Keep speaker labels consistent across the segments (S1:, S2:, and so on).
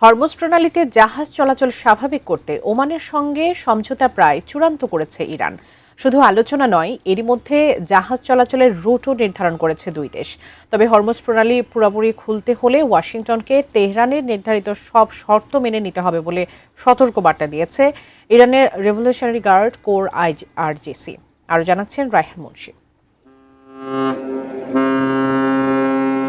S1: Hormuz প্রণালীতে জাহাজ চলাচল স্বাভাবিক করতে ওমানের সঙ্গে সমঝোতা প্রায় চূড়ান্ত করেছে ইরান। শুধু আলোচনা নয়, এরই মধ্যে জাহাজ চলাচলের রুটও নির্ধারণ করেছে দুই দেশ। তবে হরমুজ প্রণালী পুরোপুরি খুলতে হলে ওয়াশিংটনকে তেহরানের নির্ধারিত সব শর্ত মেনে নিতে হবে বলে সতর্কবার্তা দিয়েছে ইরানের রেভলিউশনারি গার্ড কোর আইআরজিসি। আরও জানাচ্ছেন রায়হান মুন্সি।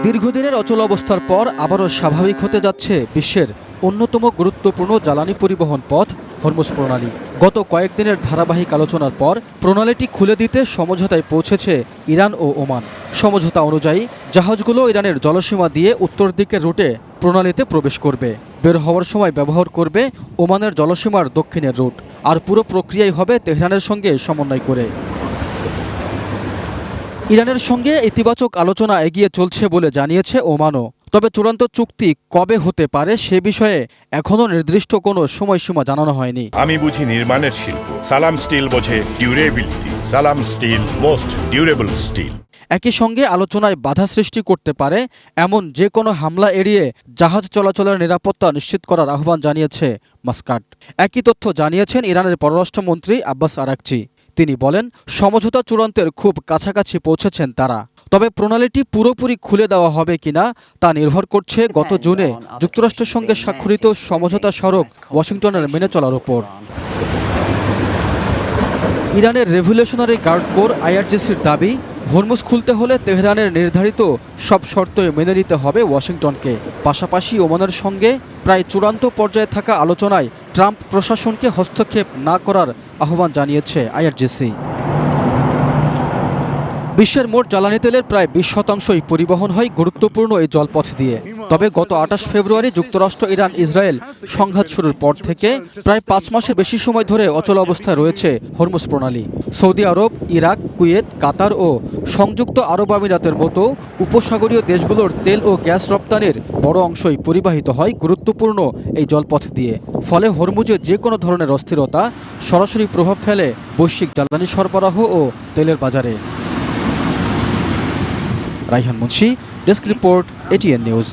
S2: দীর্ঘদিনের অচল অবস্থার পর আবারও স্বাভাবিক হতে যাচ্ছে বিশ্বের অন্যতম গুরুত্বপূর্ণ জ্বালানি পরিবহন পথ হরমুজ প্রণালী। গত কয়েকদিনের ধারাবাহিক আলোচনার পর প্রণালীটি খুলে দিতে সমঝোতায় পৌঁছেছে ইরান ও ওমান। সমঝোতা অনুযায়ী জাহাজগুলো ইরানের জলসীমা দিয়ে উত্তর দিকের রুটে প্রণালীতে প্রবেশ করবে, বের হওয়ার সময় ব্যবহার করবে ওমানের জলসীমার দক্ষিণের রুট, আর পুরো প্রক্রিয়াই হবে তেহরানের সঙ্গে সমন্বয় করে। ইরানের সঙ্গে ইতিবাচক আলোচনা এগিয়ে চলছে বলে জানিয়েছে ওমানও। তবে চূড়ান্ত চুক্তি কবে হতে পারে সে বিষয়ে এখনও নির্দিষ্ট কোনো সময়সীমা জানানো হয়নি।
S3: আমি বুঝি নির্মাণের শিল্প, সালাম স্টিল বোঝে ডিউরেবিলিটি। সালাম স্টিল মোস্ট ডিউরেবল স্টিল।
S2: একই সঙ্গে আলোচনায় বাধা সৃষ্টি করতে পারে এমন যে কোনো হামলা এড়িয়ে জাহাজ চলাচলের নিরাপত্তা নিশ্চিত করার আহ্বান জানিয়েছে মাস্কাট। একই তথ্য জানিয়েছেন ইরানের পররাষ্ট্রমন্ত্রী আব্বাস আরাকচি। তিনি বলেন, সমঝোতা চূড়ান্তের খুব কাছাকাছি পৌঁছেছেন তারা। তবে প্রণালীটি পুরোপুরি খুলে দেওয়া হবে কিনা তা নির্ভর করছে গত জুনে যুক্তরাষ্ট্রের সঙ্গে স্বাক্ষরিত সমঝোতা স্মারক ওয়াশিংটনের মেনে চলার উপর। ইরানের রেভলিউশনারি গার্ড কোর আইআরজিসির দাবি, হরমুজ খুলতে হলে তেহরানের নির্ধারিত সব শর্তই মেনে নিতে হবে ওয়াশিংটনকে। পাশাপাশি ওমানের সঙ্গে প্রায় চূড়ান্ত পর্যায়ে থাকা আলোচনায় ট্রাম্প প্রশাসনকে হস্তক্ষেপ না করার আহ্বান জানিয়েছে আইআরজিসি। বিশ্বের মোট জ্বালানি তেলের প্রায় 20% পরিবহন হয় গুরুত্বপূর্ণ এই জলপথ দিয়ে। তবে গত 28 ফেব্রুয়ারি যুক্তরাষ্ট্র ইরান ইসরায়েল সংঘাত শুরুর পর থেকে প্রায় 5 মাসের বেশি সময় ধরে অচল অবস্থায় রয়েছে হরমুজ প্রণালী। সৌদি আরব, ইরাক, কুয়েত, কাতার ও সংযুক্ত আরব আমিরাতের মতো উপসাগরীয় দেশগুলোর তেল ও গ্যাস রপ্তানির বড় অংশই পরিবাহিত হয় গুরুত্বপূর্ণ এই জলপথ দিয়ে। ফলে হরমুজে যে কোনো ধরনের অস্থিরতা সরাসরি প্রভাব ফেলে বৈশ্বিক জ্বালানি সরবরাহ ও তেলের বাজারে। Raihan Munshi, desk report, ATN news.